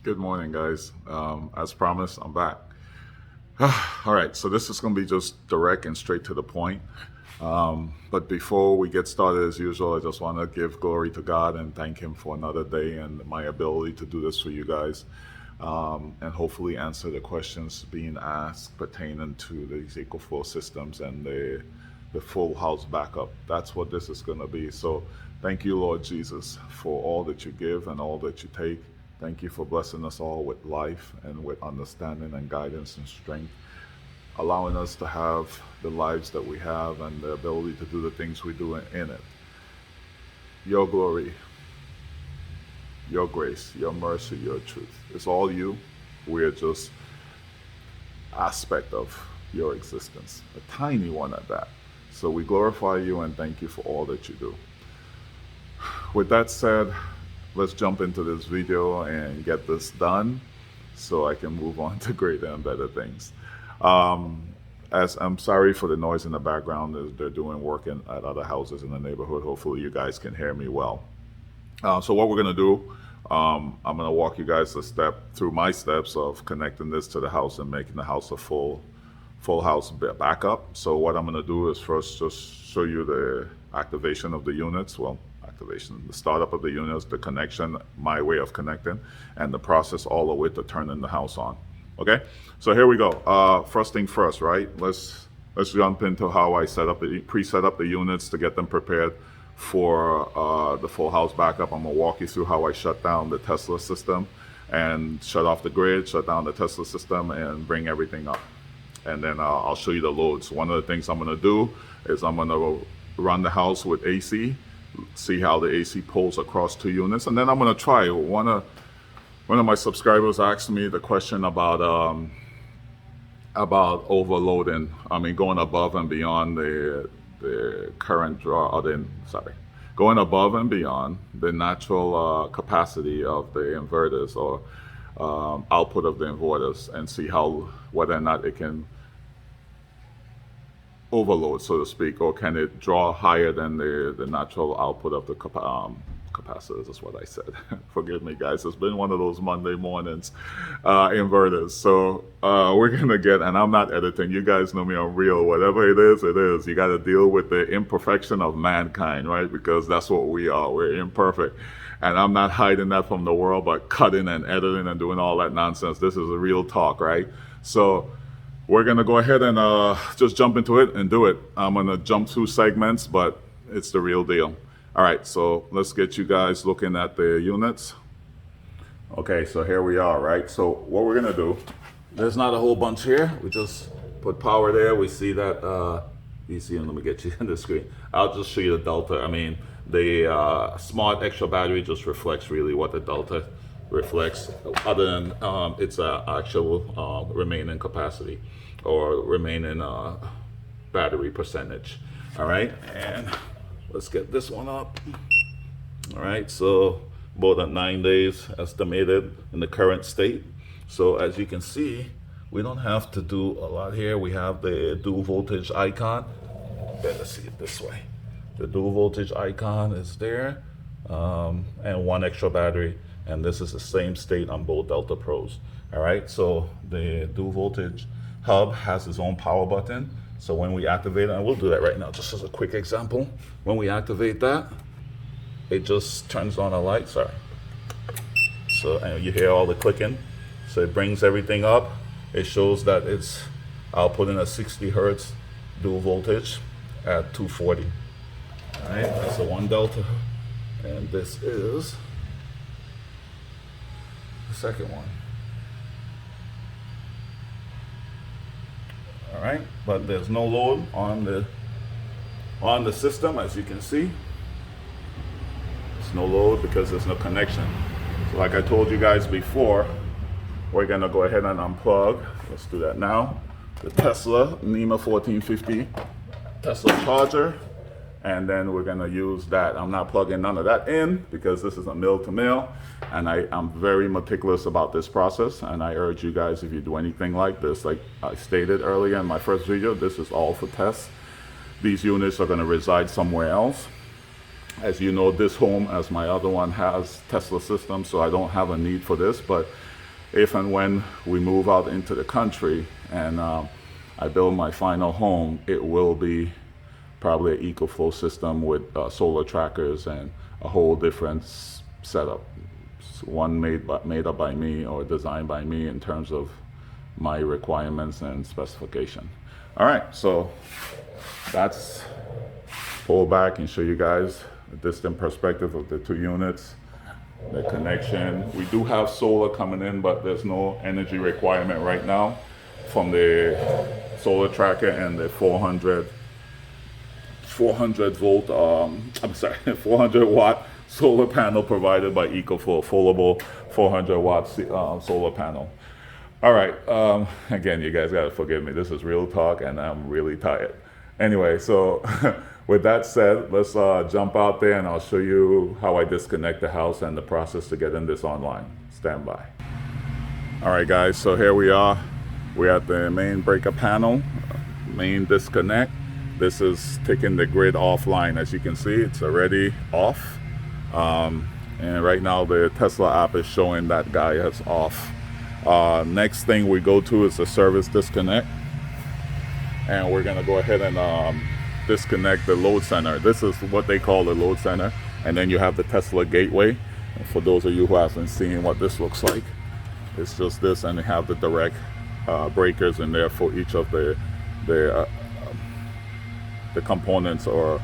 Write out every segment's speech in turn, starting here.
Good morning, guys. As promised, I'm back. All right, so this is going to be just direct and straight to the point. But before we get started, as usual, I just want to give glory to God and thank Him for another day and my ability to do this for you guys, and hopefully answer the questions being asked pertaining to these Ecoflow systems and the full house backup. That's what this is going to be. So thank you, Lord Jesus, for all that you give and all that you take. Thank you for blessing us all with life and with understanding and guidance and strength, allowing us to have the lives that we have and the ability to do the things we do in it. Your glory, your grace, your mercy, your truth. It's all you. We're just aspect of your existence, a tiny one at that. So we glorify you and thank you for all that you do. With that said, let's jump into this video and get this done so I can move on to greater and better things. As I'm sorry for the noise in the background, they're doing work at other houses in the neighborhood. Hopefully you guys can hear me well. So what we're gonna do, I'm gonna walk you guys through my steps of connecting this to the house and making the house a full house backup. So what I'm gonna do is first just show you the activation of the units. Well, activation, the startup of the units, the connection, my way of connecting, and the process all the way to turning the house on. Okay, so here we go. First thing first, right? Let's jump into how I pre-set up the units to get them prepared for the full house backup. I'm gonna walk you through how I shut down the Tesla system and shut off the grid, shut down the Tesla system, and bring everything up. And then I'll show you the loads. One of the things I'm gonna do is I'm gonna run the house with AC, see how the AC pulls across two units, and then I'm gonna try. One of my subscribers asked me the question about overloading. I mean, going above and beyond the current draw, going above and beyond the natural capacity of the inverters or output of the inverters, and see whether or not it can overload, so to speak, or can it draw higher than the natural output of the capacitors, is what I said. Forgive me, guys. It's been one of those Monday mornings, inverters. So we're going to get, and I'm not editing. You guys know me, I'm real. Whatever it is, it is. You got to deal with the imperfection of mankind, right? Because that's what we are. We're imperfect. And I'm not hiding that from the world, but cutting and editing and doing all that nonsense. This is a real talk, right? So we're going to go ahead and just jump into it and do it. I'm going to jump through segments, but it's the real deal. All right, so let's get you guys looking at the units. Okay, so here we are, right? So what we're going to do, there's not a whole bunch here. We just put power there. We see that, you see, let me get you in the screen. I'll just show you the delta. I mean, the smart extra battery just reflects really what the delta reflects, other than its actual remaining capacity or remaining battery percentage. All right, and let's get this one up. All right, so about at 9 days estimated in the current state. So as you can see, we don't have to do a lot here. We have the dual voltage icon. Better see it this way. The dual voltage icon is there, and one extra battery. And this is the same state on both Delta Pros. All right, so the dual voltage hub has its own power button. So when we activate it, and we'll do that right now, just as a quick example. When we activate that, it just turns on a light, sorry. So and you hear all the clicking. So it brings everything up. It shows that it's outputting a 60 hertz dual voltage at 240. All right, that's the one Delta. And this is the second one. All right, but there's no load on the system, as you can see. There's no load because there's no connection. So like I told you guys before, we're gonna go ahead and unplug. Let's do that now. The Tesla NEMA 1450 Tesla charger. And then we're gonna use that. I'm not plugging none of that in because this is a mill to mill, and I'm very meticulous about this process. And I urge you guys, if you do anything like this, like I stated earlier in my first video, this is all for tests. These units are gonna reside somewhere else. As you know, this home, as my other one, has Tesla system, so I don't have a need for this. But if and when we move out into the country and I build my final home, it will be probably an Ecoflow system with solar trackers and a whole different setup. One made up by me or designed by me in terms of my requirements and specification. All right, so that's pull back and show you guys a distant perspective of the two units, the connection. We do have solar coming in, but there's no energy requirement right now from the solar tracker and the 400 volt, 400 watt solar panel provided by Ecoflow, foldable 400 watt solar panel. All right, again, you guys gotta forgive me. This is real talk and I'm really tired. Anyway, so with that said, let's jump out there and I'll show you how I disconnect the house and the process to getting this online. Stand by. All right, guys, so here we are. We're at the main breaker panel, main disconnect. This is taking the grid offline. As you can see, it's already off. And right now the Tesla app is showing that guy is off. Next thing we go to is the service disconnect. And we're gonna go ahead and disconnect the load center. This is what they call the load center. And then you have the Tesla gateway. And for those of you who haven't seen what this looks like, it's just this, and they have the direct breakers in there for each of the components or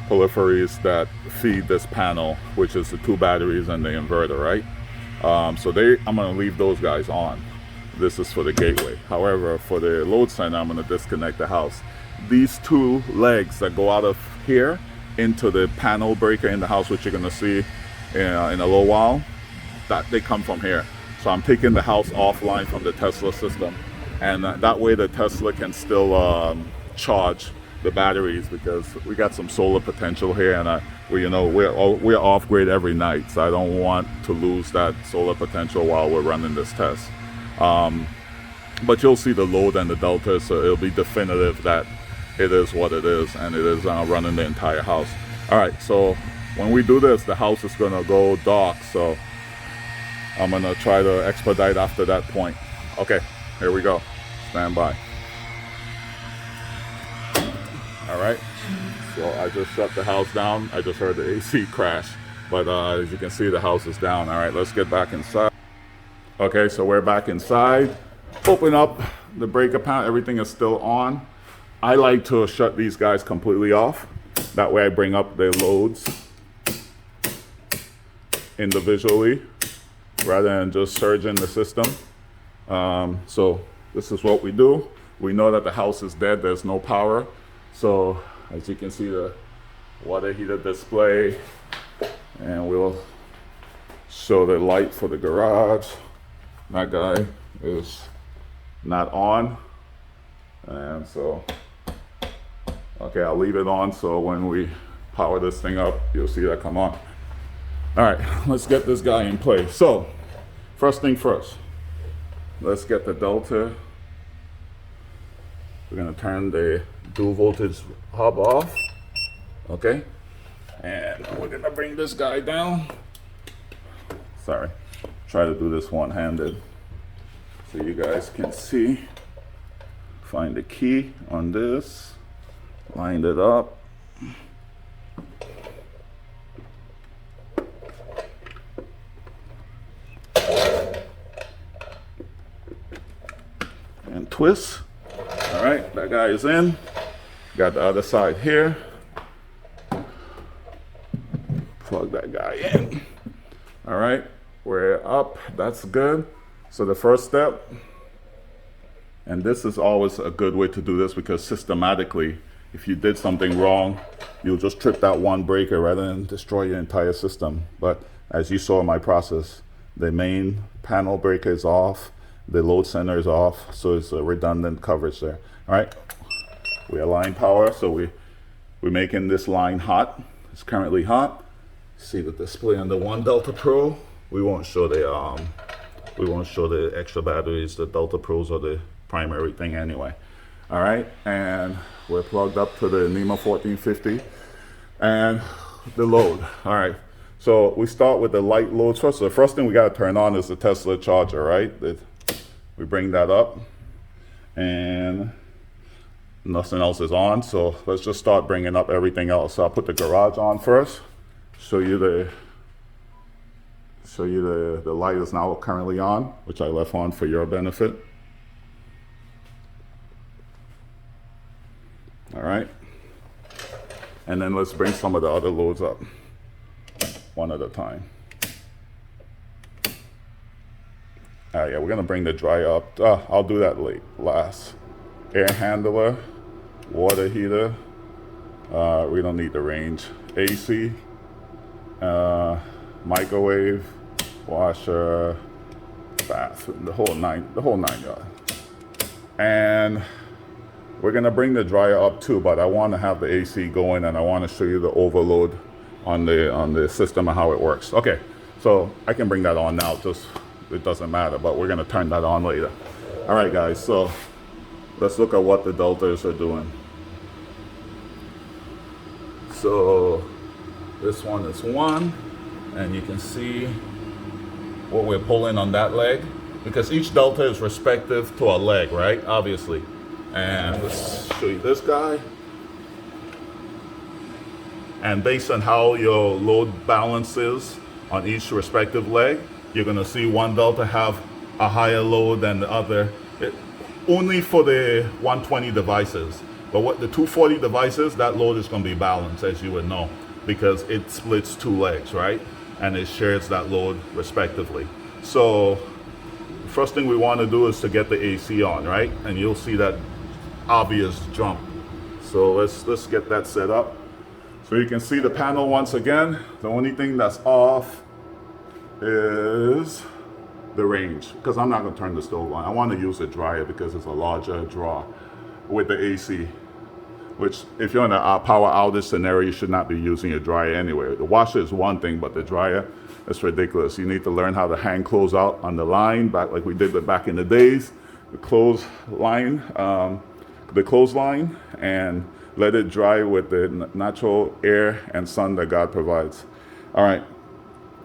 peripheries that feed this panel, which is the two batteries and the inverter, right? So I'm gonna leave those guys on. This is for the gateway. However, for the load center, I'm gonna disconnect the house. These two legs that go out of here into the panel breaker in the house, which you're gonna see in a little while, that they come from here. So I'm taking the house offline from the Tesla system, and that way the Tesla can still charge the batteries, because we got some solar potential here, and we're off grid every night, so I don't want to lose that solar potential while we're running this test. But you'll see the load and the delta, so it'll be definitive that it is what it is, and it is running the entire house. All right, so when we do this, the house is gonna go dark, so I'm gonna try to expedite after that point. Okay, here we go. Stand by. All right, so I just shut the house down. I just heard the AC crash, but as you can see, the house is down. All right, let's get back inside. Okay, so we're back inside. Open up the breaker panel. Everything is still on. I like to shut these guys completely off. That way I bring up the loads individually rather than just surging the system. So this is what we do. We know that the house is dead. There's no power. So as you can see, the water heater display, and we'll show the light for the garage. That guy is not on, and so okay, I'll leave it on, so when we power this thing up, you'll see that come on. All right, let's get this guy in place. So first thing first, let's get the delta. We're gonna turn the dual voltage hub off, okay? And we're gonna bring this guy down. Sorry, try to do this one-handed so you guys can see. Find the key on this, line it up. And twist. All right, that guy is in. Got the other side here. Plug that guy in. All right, we're up. That's good. So the first step, and this is always a good way to do this, because systematically, if you did something wrong, you'll just trip that one breaker rather than destroy your entire system. But as you saw in my process, the main panel breaker is off, the load center is off, so it's a redundant coverage there. All right, we align power, so we're making this line hot. It's currently hot. See the display on the One Delta Pro. We won't show the extra batteries. The Delta Pros are the primary thing anyway. All right, and we're plugged up to the NEMA 1450, and the load. All right. So we start with the light loads first. So the first thing we got to turn on is the Tesla charger, right? We bring that up and nothing else is on. So let's just start bringing up everything else. So I'll put the garage on first. Show you the light is now currently on, which I left on for your benefit. All right. And then let's bring some of the other loads up one at a time. All right, yeah, we're gonna bring the dryer up. I'll do that last. Air handler, water heater. We don't need the range. AC, microwave, washer, bathroom, the whole nine yards. And we're gonna bring the dryer up too, but I want to have the AC going, and I want to show you the overload on the system and how it works. Okay, so I can bring that on now. Just it doesn't matter, but we're gonna turn that on later. All right, guys. So let's look at what the deltas are doing. So this one is 1, and you can see what we're pulling on that leg, because each delta is respective to a leg, right? Obviously. And let's show you this guy. And based on how your load balance is on each respective leg, you're gonna see one delta have a higher load than the other. Only for the 120 devices. But what the 240 devices, that load is gonna be balanced, as you would know, because it splits 2 legs, right? And it shares that load respectively. So first thing we wanna do is to get the AC on, right? And you'll see that obvious jump. So let's get that set up. So you can see the panel once again. The only thing that's off is the range, because I'm not gonna turn the stove on. I wanna use a dryer because it's a larger draw with the AC, which if you're in a power outage scenario, you should not be using a dryer anyway. The washer is one thing, but the dryer, it's ridiculous. You need to learn how to hang clothes out on the line, back like we did back in the days. The clothesline, and let it dry with the natural air and sun that God provides. All right,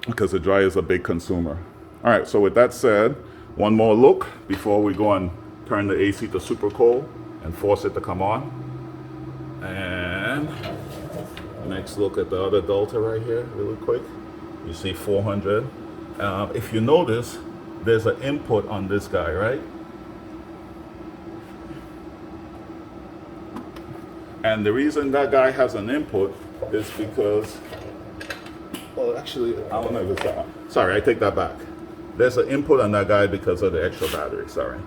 because the dryer is a big consumer. All right, so with that said, one more look before we go and turn the AC to super cold and force it to come on. And next look at the other delta right here, really quick. You see 400. If you notice, there's an input on this guy, right? And the reason that guy has an input is because, well, actually, I don't know if it's that. Sorry, I take that back. There's an input on that guy because of the extra battery, sorry.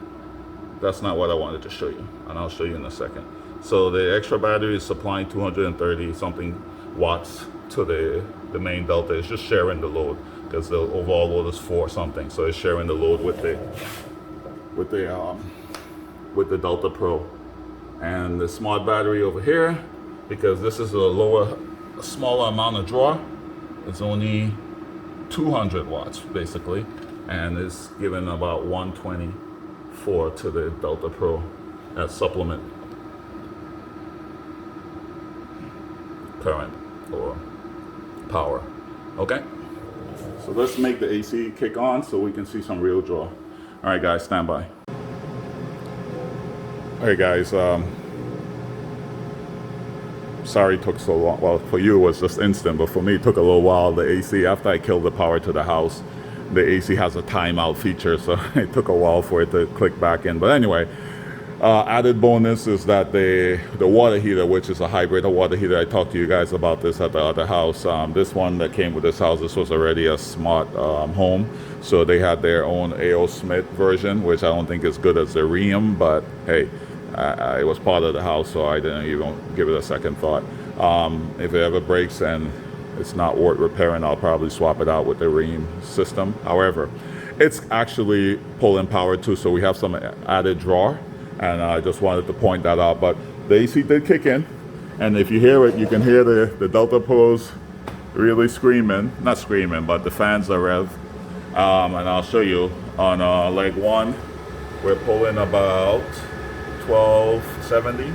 That's not what I wanted to show you, and I'll show you in a second. So the extra battery is supplying 230 something watts to the main delta. It's just sharing the load, because the overall load is 4 something. So it's sharing the load with the Delta Pro. And the smart battery over here, because this is a smaller amount of draw, it's only 200 watts basically, and it's giving about 124 to the Delta Pro as supplement current or power. Okay, so let's make the AC kick on so we can see some real draw. All right, guys, stand by. Hey guys, sorry it took so long. Well, for you it was just instant, but for me it took a little while. The AC, after I killed the power to the house, the AC has a timeout feature, so it took a while for it to click back in. But anyway, added bonus is that the water heater, which is a hybrid water heater, I talked to you guys about this at the other house. This one that came with this house, this was already a smart home, so they had their own A.O. Smith version, which I don't think is good as the Rheem, but hey, it was part of the house, so I didn't even give it a second thought. If it ever breaks and it's not worth repairing, I'll probably swap it out with the Rheem system. However, it's actually pulling power too, so we have some added draw, and I just wanted to point that out. But the AC did kick in, and if you hear it, you can hear the Delta Pros really screaming. Not screaming, but the fans are rev. And I'll show you on leg 1, we're pulling about 1270,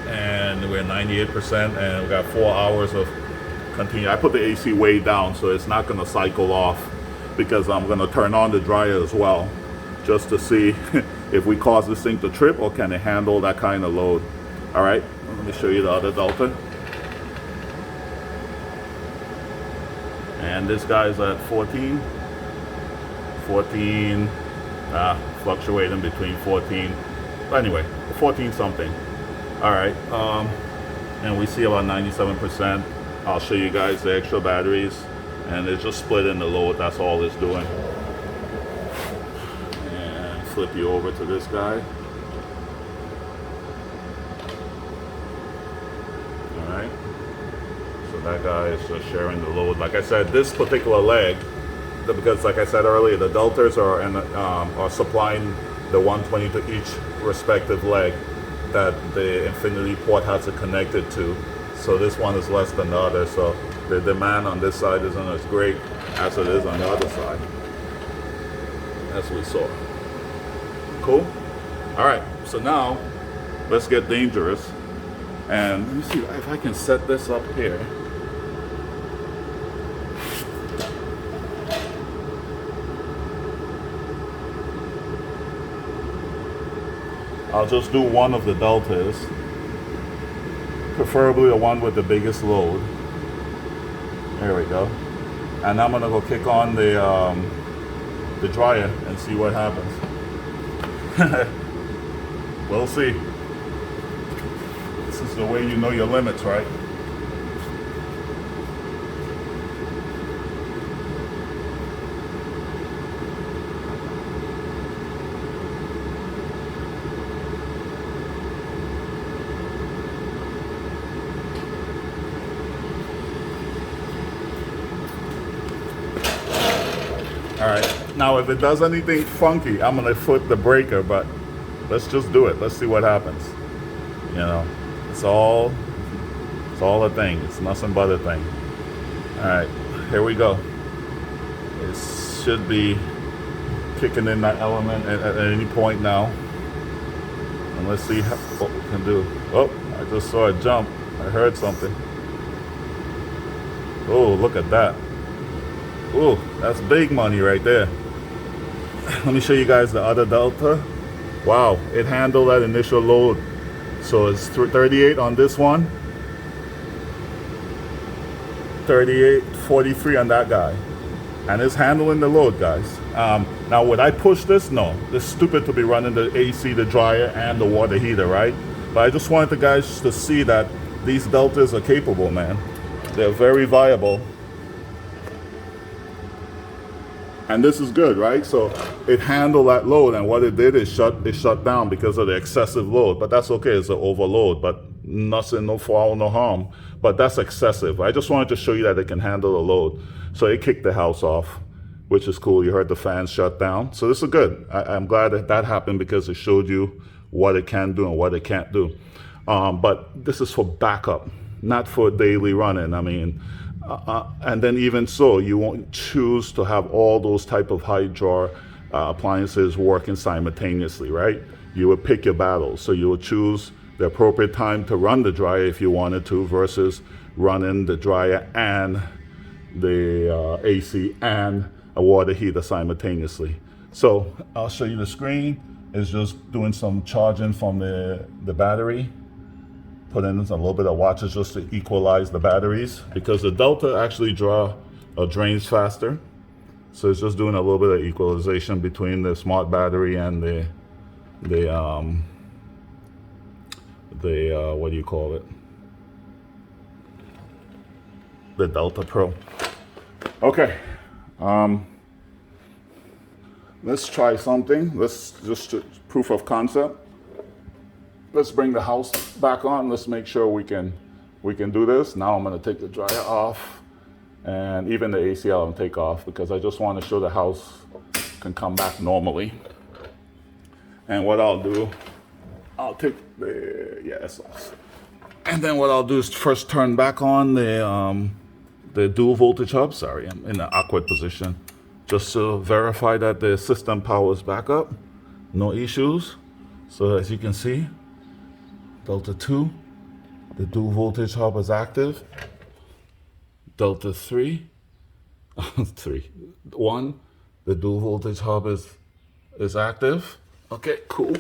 and we're 98%, and we got 4 hours of continue. I put the AC way down so it's not going to cycle off, because I'm going to turn on the dryer as well, just to see if we cause this thing to trip or can it handle that kind of load. All right, let me show you the other Delta. And this guy's at 14, fluctuating between 14, but anyway, 14 something. All right, and we see about 97%. I'll show you guys the extra batteries, and it's just splitting the load. That's all it's doing. And flip you over to this guy. All right, so that guy is just sharing the load. Like I said, this particular leg, because like I said earlier, the deltas are supplying the 120 to each respective leg that the infinity port has it connected to. So this one is less than the other, so the demand on this side isn't as great as it is on the other side, as we saw. Cool? All right, so now let's get dangerous. And let me see if I can set this up here. I'll just do one of the deltas, preferably the one with the biggest load. There we go. And I'm gonna go kick on the dryer and see what happens. We'll see. This is the way you know your limits, right? All right, now if it does anything funky, I'm gonna flip the breaker, but let's just do it. Let's see what happens. You know, it's all a thing. It's nothing but a thing. All right, here we go. It should be kicking in that element at any point now. And let's see what we can do. Oh, I just saw it jump. I heard something. Oh, look at that. Oh, that's big money right there. Let me show you guys the other Delta. Wow, it handled that initial load. So it's 38 on this one. 38, 43 on that guy. And it's handling the load, guys. Now, would I push this? No. It's stupid to be running the AC, the dryer, and the water heater, right? But I just wanted the guys to see that these Deltas are capable, man. They're very viable. And this is good, right? So it handled that load, and what it did is shut down because of the excessive load. But that's okay, it's an overload, but nothing, no foul, no harm. But that's excessive. I just wanted to show you that it can handle the load. So it kicked the house off, which is cool. You heard the fans shut down. So this is good. I'm glad that happened, because it showed you what it can do and what it can't do. But this is for backup, not for daily running. I mean, and then even so, you won't choose to have all those type of high draw appliances working simultaneously, right? You would pick your battles. So you would choose the appropriate time to run the dryer if you wanted to, versus running the dryer and the AC and a water heater simultaneously. So I'll show you the screen. It's just doing some charging from the battery. Put in a little bit of watches just to equalize the batteries, because the Delta actually drains faster. So it's just doing a little bit of equalization between the smart battery and the what do you call it? The Delta Pro. Okay. Let's try something. Let's just proof of concept. Let's bring the house back on. Let's make sure we can do this. Now I'm gonna take the dryer off, and even the AC I'll take off, because I just want to show the house can come back normally. And what I'll do, I'll take it's off. And then what I'll do is first turn back on the dual voltage hub. Sorry, I'm in an awkward position. Just to verify that the system powers back up, no issues. So as you can see, Delta 2 The dual voltage hub is active. Delta 3, 1. The dual voltage hub is active. Okay, cool.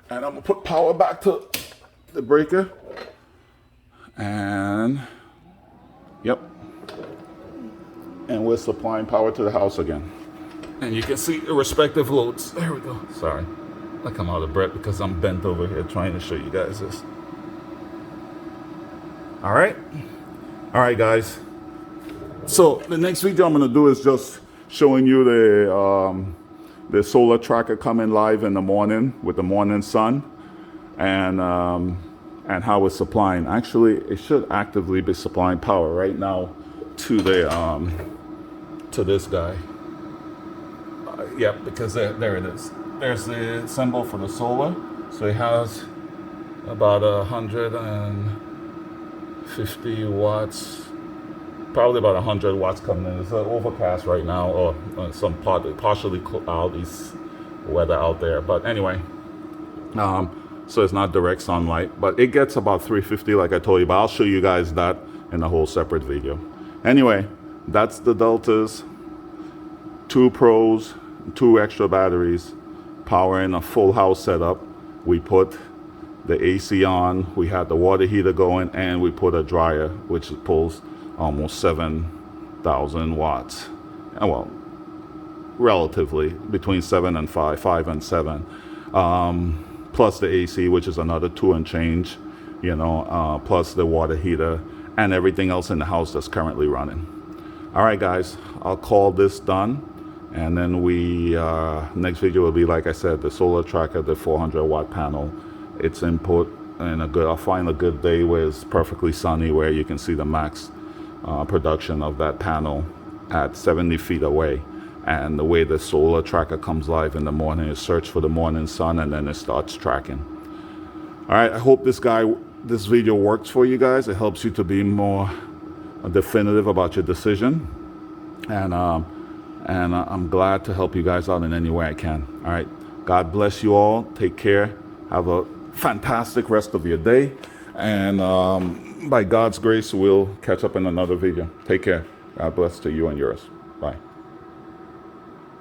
And I'm gonna put power back to the breaker. And yep. And we're supplying power to the house again. And you can see the respective loads. There we go. Sorry. Like I'm out of breath because I'm bent over here trying to show you guys this. All right, guys. So the next video I'm gonna do is just showing you the solar tracker coming live in the morning with the morning sun, and how it's supplying. Actually, it should actively be supplying power right now to the to this guy. Yep, because there it is. There's the symbol for the solar. So it has about 150 watts, probably about 100 watts coming in. It's overcast right now, or some partially cloudy weather out there. But anyway, so it's not direct sunlight, but it gets about 350 like I told you, but I'll show you guys that in a whole separate video. Anyway, that's the Deltas, 2 Pros, 2 extra batteries, powering a full house setup. We put the AC on, we had the water heater going, and we put a dryer which pulls almost 7,000 watts. Well, relatively between 7 and 5 and 7, plus the AC, which is another 2 and change, plus the water heater and everything else in the house that's currently running. All right, guys, I'll call this done, and then next video will be, like I said, the solar tracker, the 400 watt panel, its input, and I'll find a good day where it's perfectly sunny, where you can see the max production of that panel at 70 feet away. And the way the solar tracker comes live in the morning is search for the morning sun, and then it starts tracking. All right, I hope this video works for you guys. It helps you to be more definitive about your decision, and I'm glad to help you guys out in any way I can. All right, God bless you all. Take care. Have a fantastic rest of your day, and by God's grace, we'll catch up in another video. Take care. God bless to you and yours.